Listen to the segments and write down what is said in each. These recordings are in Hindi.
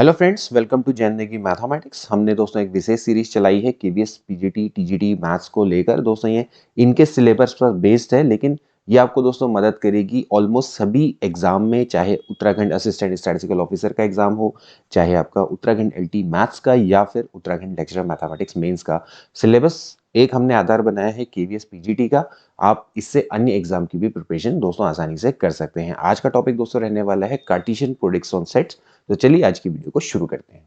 Hello friends, welcome to Jain Negi mathematics. हमने दोस्तों एक विशेष सीरीज चलाई है केवीएस पीजीटी टीजीटी मैथ्स को लेकर। दोस्तों ये इनके सिलेबस पर बेस्ड है, लेकिन ये आपको दोस्तों मदद करेगी ऑलमोस्ट सभी एग्जाम में, चाहे उत्तराखंड असिस्टेंट स्टैटिस्टिकल ऑफिसर का एग्जाम हो, चाहे आपका उत्तराखंड एलटी मैथ्स का या फिर उत्तराखंड लेक्चरर मैथमेटिक्स मेंस का। सिलेबस एक हमने आधार बनाया है केवीएस पीजीटी का। आप इससे अन्य एग्जाम की भी प्रिपरेशन दोस्तों आसानी से कर सकते हैं। आज का टॉपिक दोस्तों रहने वाला है कार्टेशियन प्रोडक्ट्स ऑन सेट्स। तो चलिए आज की वीडियो को शुरू करते हैं।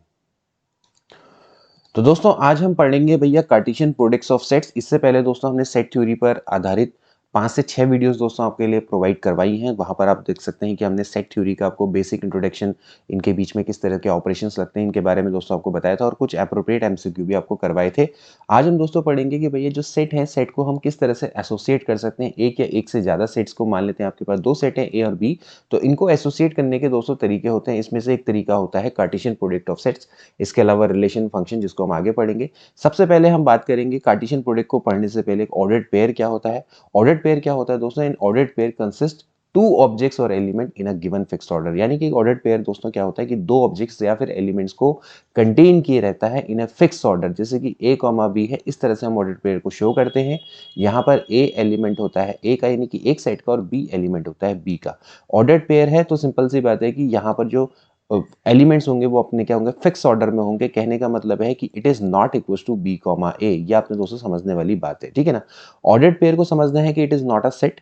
तो दोस्तों आज हम पढ़ेंगे भैया कार्टेशियन प्रोडक्ट्स ऑफ सेट्स। इससे पहले दोस्तों हमने सेट थ्योरी पर आधारित 5 से 6 वीडियोस दोस्तों आपके लिए प्रोवाइड करवाई हैं। वहां पर आप देख सकते हैं कि हमने सेट थ्योरी का आपको बेसिक इंट्रोडक्शन, इनके बीच में किस तरह के ऑपरेशंस लगते हैं, इनके बारे में दोस्तों आपको बताया था और कुछ एप्रोप्रिएट एमसीक्यू भी आपको करवाए थे। आज हम दोस्तों पढ़ेंगे कि भैया जो सेट है, सेट को हम किस तरह से एसोसिएट कर सकते हैं। एक या एक से ज्यादा सेट्स को मान लेते हैं, आपके पास दो सेट है ए और बी, तो इनको एसोसिएट करने के दोस्तों तरीके होते हैं। इसमें से एक तरीका होता है कार्टेशियन प्रोडक्ट ऑफ सेट्स। इसके अलावा रिलेशन फंक्शन, जिसको हम आगे पढ़ेंगे। सबसे पहले हम बात करेंगे कार्टेशियन प्रोडक्ट को पढ़ने से पहले एक ऑर्डर्ड पेयर क्या होता है। ऑर्डर्ड पेयर क्या होता है दोस्तों? In ordered pair consist two objects और element in a given fixed order. यानी कि ऑर्डर्ड पेयर दोस्तों क्या होता है कि दो ऑब्जेक्ट्स या फिर एलिमेंट्स को कंटेन किए रहता है इन अ फिक्स ऑर्डर। जैसे कि ए कॉमा बी है, इस तरह से हम ऑर्डर्ड पेयर को शो करते हैं। यहाँ पर ए एलिमेंट होता है ए का, यानी कि एक सेट का, और बी एलिमेंट होता है बी का। ऑर्डर्ड पेयर है तो सिंपल सी बात है कि यहाँ पर जो एलिमेंट्स होंगे वो अपने क्या होंगे, फिक्स ऑर्डर में होंगे। कहने का मतलब है कि it is not equal to b comma a. ये आपने दोस्तों समझने वाली बात है, ठीक है ना। ऑर्डर्ड पेयर को समझना है कि it is not a set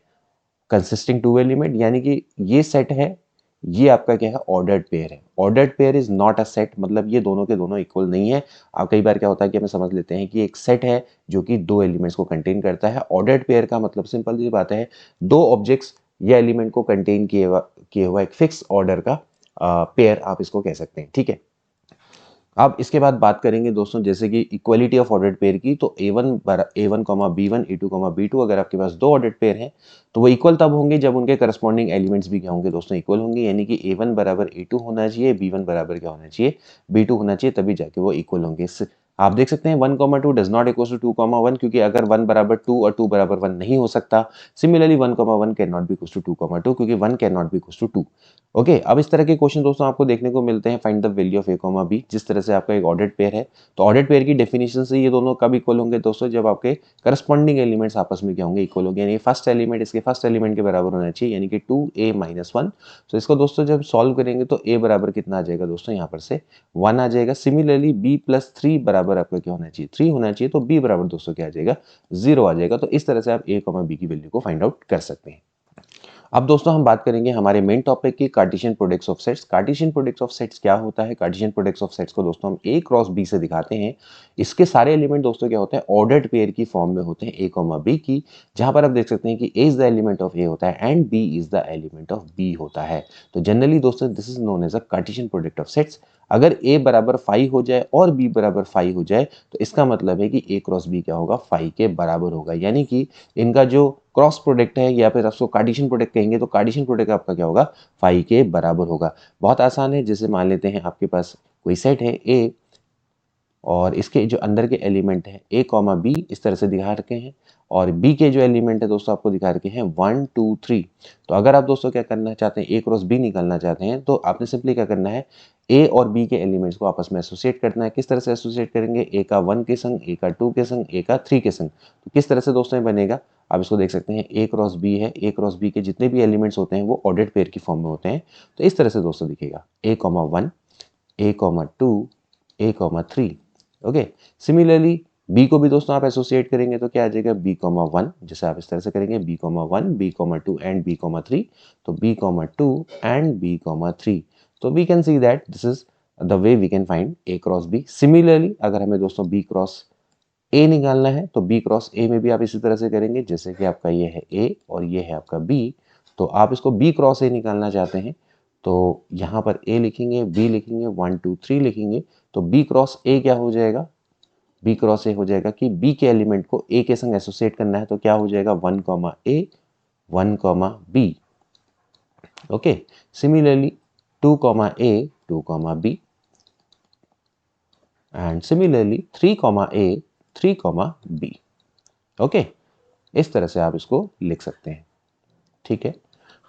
consisting to element, यानी कि ये सेट है, ये आपका क्या है, ऑर्डर्ड पेयर है। Ordered pair is not a set, मतलब ये दोनों के दोनों इक्वल नहीं है। अब कई बार क्या होता है कि हमें समझ लेते हैं कि एक सेट है जो कि दो एलिमेंट्स को कंटेन करता है। ऑर्डर्ड पेयर का मतलब सिंपल सी बात है, दो ऑब्जेक्ट्स या एलिमेंट को कंटेन किए हुआ एक फिक्स ऑर्डर का पेयर आप इसको कह सकते हैं, ठीक है। अब इसके बाद बात करेंगे दोस्तों जैसे कि इक्वलिटी ऑफ ऑर्डर्ड पेयर की। तो a one comma b one, a two comma b two, अगर आपके पास दो ऑर्डर्ड पेयर हैं तो वो इक्वल तब होंगे जब उनके करस्पॉन्डिंग एलिमेंट्स भी क्या होंगे दोस्तों, इक्वल होंगे। यानी कि ए वन बराबर ए टू होना चाहिए, बी वन बराबर क्या होना चाहिए, बी टू होना चाहिए, तभी जाके वो इक्वल होंगे। आप देख सकते हैं 1,2 डज नॉट इक्वल टू 2,1, क्योंकि अगर 1 बराबर 2 और 2 बराबर 1 नहीं हो सकता। Similarly 1,1 can not be equal to 2,2, क्योंकि 1 can not be equal to 2। Okay, अब इस तरह के क्वेश्चन दोस्तों आपको देखने को मिलते हैं। Find the value of A comma B, जिस तरह से आपका एक ऑर्डर्ड पेयर है। तो ऑर्डर्ड पेयर की डेफिनेशन से ये दोनों कब इक्वल होंगे दोस्तों, जब आपके करस्पॉन्डिंग एलिमेंट्स आपस में क्या होंगे, इक्वल होंगे। यानी फर्स्ट एलिमेंट इसके फर्स्ट एलिमेंट के बराबर होना चाहिए, यानी कि 2a-1। तो इसको दोस्तों जब सॉल्व करेंगे तो a बराबर कितना आ जाएगा दोस्तों, यहाँ पर से 1 आ जाएगा। सिमिलरली b प्लस 3 बराबर आपका क्या होना चाहिए, 3 होना चाहिए। तो b बराबर दोस्तों क्या आ जाएगा, 0 आ जाएगा। तो इस तरह से आप a कॉमा b की वैल्यू को फाइंड आउट कर सकते हैं। अब दोस्तों हम बात करेंगे हमारे मेन टॉपिक की, Cartesian products of sets. Cartesian products of sets क्या होता है? कार्टेशियन प्रोडक्ट्स ऑफ सेट्स को दोस्तों हम ए क्रॉस बी से दिखाते हैं। इसके सारे एलिमेंट दोस्तों क्या होते हैं, ऑर्डर्ड पेयर की फॉर्म में होते हैं, ए कॉमा बी की। जहां पर आप देख सकते हैं कि A is the element of A होता है and B is the element of B होता है। तो जनरली दोस्तों this is known as a Cartesian product of sets. अगर ए बराबर 5 हो जाए और बी बराबर 5 हो जाए तो इसका मतलब है कि ए क्रॉस बी क्या होगा, 5 के बराबर होगा। यानी कि इनका जो क्रॉस प्रोडक्ट है, या फिर आपको कार्टेशियन प्रोडक्ट कहेंगे, तो कार्टेशियन प्रोडक्ट आपका क्या होगा, 5 के बराबर होगा। बहुत आसान है। जैसे मान लेते हैं आपके पास कोई सेट है ए, और इसके जो अंदर के एलिमेंट हैं ए कॉमा बी, इस तरह से दिखा रखे हैं। और बी के जो एलिमेंट है दोस्तों आपको दिखा रखे हैं 1 2 3। तो अगर आप दोस्तों क्या करना चाहते हैं, ए क्रॉस बी निकालना चाहते हैं, तो आपने सिंपली क्या करना है, ए और बी के एलिमेंट्स को आपस में एसोसिएट करना है। किस तरह से एसोसिएट करेंगे, ए का 1 के संग, ए का 2 के संग, ए का 3 के संग। तो किस तरह से दोस्तों ये बनेगा, आप इसको देख सकते हैं, ए क्रॉस बी है, ए क्रॉस बी के जितने भी एलिमेंट्स होते हैं वो ऑर्डर्ड पेयर की फॉर्म में होते हैं। तो इस तरह से दोस्तों दिखेगा, ए कॉमा 1, ए कॉमा 2, ए कॉमा 3। ओके, सिमिलरली बी को भी दोस्तों आप एसोसिएट करेंगे तो क्या आ जाएगा, बी कॉमा 1। जैसे आप इस तरह से करेंगे, B comma 1, B comma 2 and B comma 3। तो B comma 2 and B comma 3। तो we can see that this is the way we can find A cross B. Similarly अगर हमें दोस्तों बी क्रॉस ए निकालना है तो बी क्रॉस ए में भी आप इसी तरह से करेंगे। जैसे कि आपका ये है ए और ये है आपका बी, तो आप इसको बी क्रॉस ए निकालना चाहते हैं तो यहाँ पर ए लिखेंगे, बी लिखेंगे, 1 2 3 लिखेंगे। तो बी क्रॉस ए क्या हो जाएगा, बी क्रॉस ए हो जाएगा कि बी के एलिमेंट को ए के संग एसोसिएट करना है। तो क्या हो जाएगा, 1 comma A, 1 comma B. Okay, similarly 2 comma A, 2 comma B, and similarly 3 comma A, 3 comma B. Okay, इस तरह से आप इसको लिख सकते हैं, ठीक है।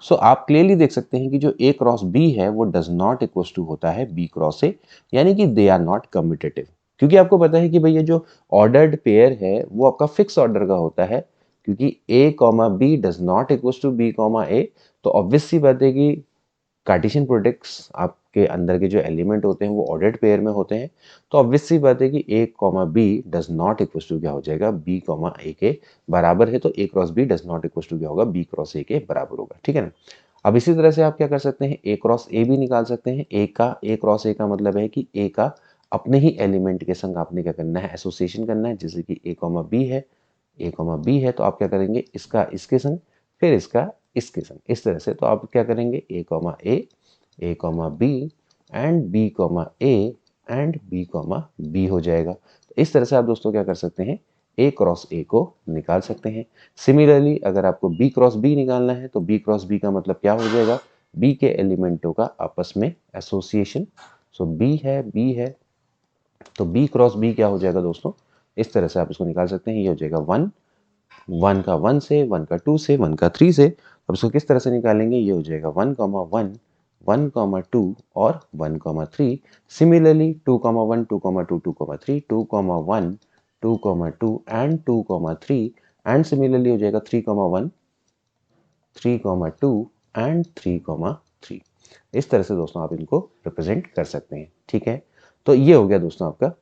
सो आप क्लियरली देख सकते हैं कि जो ए क्रॉस बी है वो डज नॉट इक्वल टू होता है बी क्रॉस ए, यानी कि दे आर नॉट कम्यूटेटिव। क्योंकि आपको पता है कि भैया जो ऑर्डर्ड पेयर है वो आपका फिक्स ऑर्डर का होता है, क्योंकि a comma b does not equal to b comma a. तो ऑब्वियस सी बात है कि कार्टेशियन प्रोडक्ट्स आपके अंदर के जो एलिमेंट होते हैं वो ऑर्डर्ड पेयर में होते हैं। तो ऑब्वियस सी बात है कि a comma b does not equal to क्या हो जाएगा, बी कॉमा ए के बराबर है। तो a cross b does not equal to क्या होगा, बी क्रॉस ए के बराबर होगा, ठीक है ना। अब इसी तरह से आप क्या कर सकते हैं, ए क्रॉस ए भी निकाल सकते हैं। ए क्रॉस ए का मतलब है कि ए का अपने ही एलिमेंट के संग आपने क्या करना है, एसोसिएशन करना है। जैसे कि ए कॉमा बी है, ए कॉमा बी है तो आप क्या करेंगे, इसका इसके संग, फिर इसका इसके संग, इस तरह से। तो आप क्या करेंगे, a comma B and B comma a and B comma b हो जाएगा। तो इस तरह से आप दोस्तों क्या कर सकते हैं, ए क्रॉस ए को निकाल सकते हैं। सिमिलरली अगर आपको बी क्रॉस बी निकालना है तो बी क्रॉस बी का मतलब क्या हो जाएगा, बी के एलिमेंटों का आपस में एसोसिएशन। सो बी है तो बी क्रॉस बी क्या हो जाएगा दोस्तों, इस तरह से आप इसको निकाल सकते हैं। ये हो जाएगा वन, वन का वन से, वन का टू से, वन का थ्री से। अब इसको किस तरह से निकालेंगे, ये हो जाएगा one comma one, one comma two और one comma three. Similarly two comma one, two comma two, two comma three, two comma one, two comma two and two comma three. And similarly हो जाएगा three comma one, three comma two and three comma three. इस तरह से दोस्तों आप इनको रिप्रेजेंट कर सकते हैं, ठीक है। तो ये हो गया दोस्तों आपका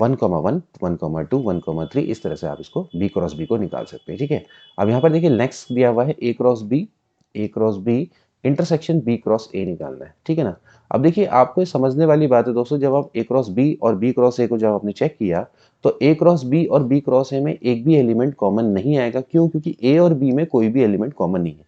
one comma one, one comma to, one comma three. इस तरह से आप इसको बी क्रॉस बी को निकाल सकते हैं, ठीक है। अब यहाँ पर देखिए नेक्स्ट दिया हुआ है a cross b intersection b cross a निकालना है, ठीक है ना। अब देखिए आपको ये समझने वाली बात है दोस्तों, जब आप ए क्रॉस बी और बी क्रॉस ए को जब आपने चेक किया तो ए क्रॉस बी और बी क्रॉस ए में एक भी एलिमेंट कॉमन नहीं आएगा। क्यों? क्योंकि ए और बी में कोई भी एलिमेंट कॉमन नहीं है।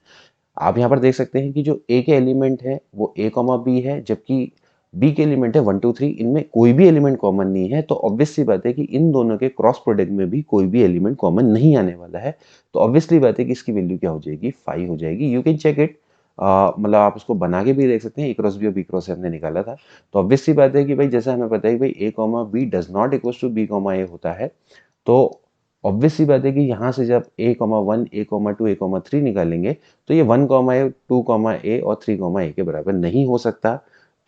आप यहाँ पर देख सकते हैं कि जो ए के एलिमेंट है वो ए कॉमा बी है, जबकि बी के एलिमेंट है वन टू थ्री, इनमें कोई भी एलिमेंट कॉमन नहीं है। तो ऑब्वियस सी बात है कि इन दोनों के क्रॉस प्रोडक्ट में भी कोई भी एलिमेंट कॉमन नहीं आने वाला है। तो ऑब्वियसली बात है कि इसकी वैल्यू क्या हो जाएगी, 5 हो जाएगी। यू कैन चेक इट, मतलब आप उसको बना के भी देख सकते हैं। ए क्रॉस बी और बी क्रॉस से हमने निकाला था। तो ऑब्वियस सी बात है कि भाई जैसा हमें पता है कि भाई a comma b does not equal to b comma a होता है। तो ऑब्वियस सी बात है कि यहाँ से जब ए कॉमा वन, ए कॉमा टू, ए कॉमा थ्री निकालेंगे तो ये वन कॉमा ए, टू कॉमा ए और थ्री कॉमा ए के बराबर नहीं हो सकता।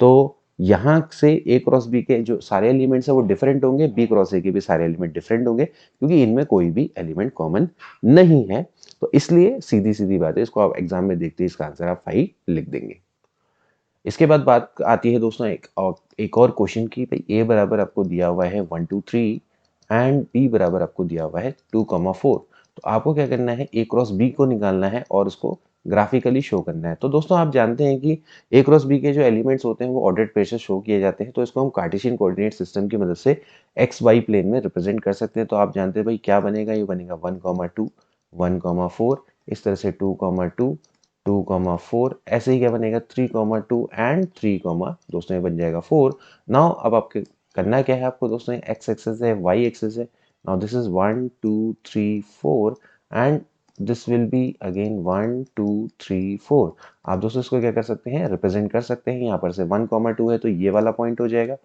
तो यहाँ से ए क्रॉस बी के जो सारे एलिमेंट्स है वो डिफरेंट होंगे, बी क्रॉस ए के भी सारे एलिमेंट डिफरेंट होंगे, क्योंकि इनमें कोई भी एलिमेंट कॉमन नहीं है। तो इसलिए सीधी सीधी बात है, इसको आप एग्जाम में देखते ही इसका आंसर आप 5 लिख देंगे। इसके बाद बात आती है दोस्तों एक और क्वेश्चन की। भाई ए बराबर आपको दिया हुआ है 1 2 3 एंड बी बराबर आपको दिया हुआ है 2,4। तो आपको क्या करना है, ए क्रॉस बी को निकालना है और उसको ग्राफिकली शो करना है। तो दोस्तों आप जानते हैं कि ए क्रॉस बी के जो एलिमेंट्स होते हैं वो ऑर्डर्ड पेयर से शो किए जाते हैं। तो इसको हम कार्टेशियन कोऑर्डिनेट सिस्टम की मदद से एक्स वाई प्लेन में रिप्रेजेंट कर सकते हैं। तो आप जानते हैं भाई क्या बनेगा, ये बनेगा 1,2, 1,4, इस तरह से 2,2, 2,4, ऐसे ही क्या बनेगा 3,2 एंड 3, दोस्तों ये बन जाएगा 4। नाउ अब आपके करना क्या है आपको दोस्तों, एक्स एक्सेस है, वाई एक्सेस है। Now this is 1 2 3 4 and this will be again 1 2 3 4। आप दोस्तों इसको क्या कर सकते हैं, रिप्रेजेंट कर सकते हैं। यहाँ पर से 1,2 है तो ये वाला पॉइंट हो जाएगा,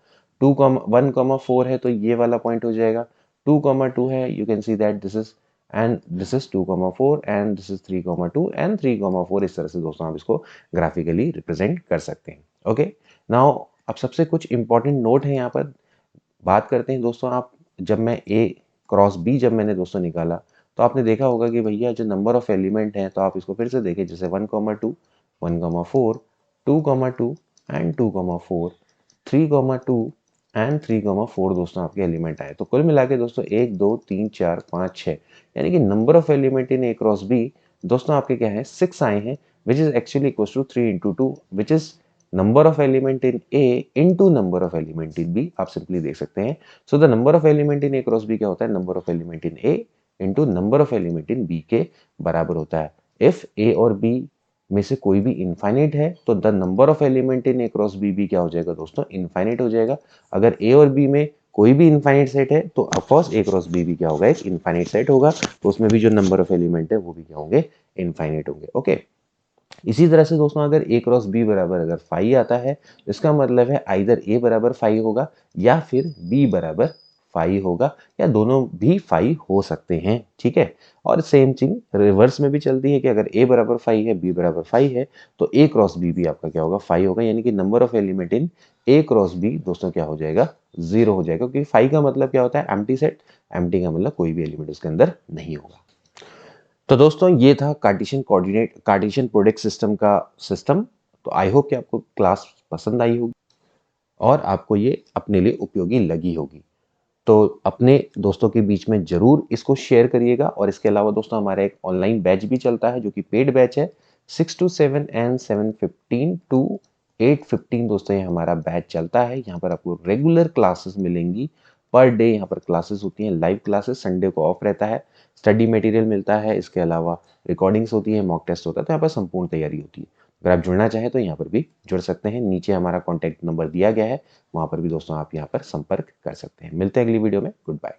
1,4 है तो ये वाला पॉइंट हो जाएगा, 2,2 है, you can see that this is, and this is 2,4 and this is 3,2 and 3,4। इस तरह से दोस्तों आप इसको ग्राफिकली रिप्रेजेंट कर सकते हैं। ओके, नाउ अब सबसे कुछ इंपॉर्टेंट नोट है यहाँ पर बात करते हैं दोस्तों। आप जब मैं ए क्रॉस बी जब मैंने दोस्तों निकाला तो आपने देखा होगा कि भैया जो नंबर ऑफ एलिमेंट हैं, तो आप इसको फिर से देखें, जैसे 1,2, 1,4, 2,2 एंड 2,4, 3,2 एंड 3,4 दोस्तों आपके एलिमेंट आए। तो कुल मिला के दोस्तों 1 2 3 4 5 6, यानी कि number of element in A cross B दोस्तों आपके क्या है, 6 आए हैं, which is actually equal to 3 into 2, which is number of element in A into number of element in B. आप सिंपली देख सकते हैं। So the number of element in A cross B क्या होता है, number of element in A into number of element in B के बराबर होता है। इफ ए और बी में से कोई भी इनफाइनाइट है तो the number of element in A cross B भी क्या हो जाएगा दोस्तों, इनफाइनाइट हो जाएगा। अगर ए और बी में कोई भी इनफाइनाइट सेट है तो ऑफकोर्स ए क्रॉस बी भी क्या होगा, एक इनफाइनाइट सेट होगा। तो उसमें भी जो नंबर ऑफ एलिमेंट है वो भी क्या होंगे, इनफाइनाइट होंगे। ओके, इसी तरह से दोस्तों अगर ए क्रॉस बी बराबर अगर 5 आता है, इसका मतलब है आइदर ए बराबर 5 होगा या फिर बी बराबर फाई होगा या दोनों भी फाई हो सकते हैं, ठीक है। और सेम थिंग रिवर्स में भी चलती है कि अगर ए बराबर फाई है, बी बराबर फाई है, तो ए क्रॉस बी भी आपका क्या होगा, फाई होगा, यानी कि number of element in A cross B दोस्तों क्या हो जाएगा, 0 हो जाएगा, क्योंकि फाई का मतलब क्या होता है, एम्प्टी सेट। एम्प्टी का मतलब कोई भी एलिमेंट उसके अंदर नहीं होगा। तो दोस्तों ये था कार्टेशियन प्रोडक्ट सिस्टम का सिस्टम। तो आई होप कि आपको क्लास पसंद आई होगी और आपको ये अपने लिए उपयोगी लगी होगी। तो अपने दोस्तों के बीच में जरूर इसको शेयर करिएगा। और इसके अलावा दोस्तों हमारा एक ऑनलाइन बैच भी चलता है जो कि पेड बैच है, 6 to 7 एंड 7:15 to 8:15 दोस्तों ये हमारा बैच चलता है। यहाँ पर आपको रेगुलर क्लासेस मिलेंगी, पर डे यहाँ पर क्लासेस होती हैं, लाइव क्लासेस, संडे को ऑफ रहता है, स्टडी मटेरियल मिलता है, इसके अलावा रिकॉर्डिंग्स होती है, मॉक टेस्ट होता है, तो यहाँ पर संपूर्ण तैयारी होती है। अगर आप जुड़ना चाहें तो यहाँ पर भी जुड़ सकते हैं, नीचे हमारा कॉन्टैक्ट नंबर दिया गया है, वहाँ पर भी दोस्तों आप यहाँ पर संपर्क कर सकते हैं। मिलते हैं अगली वीडियो में, गुड बाय।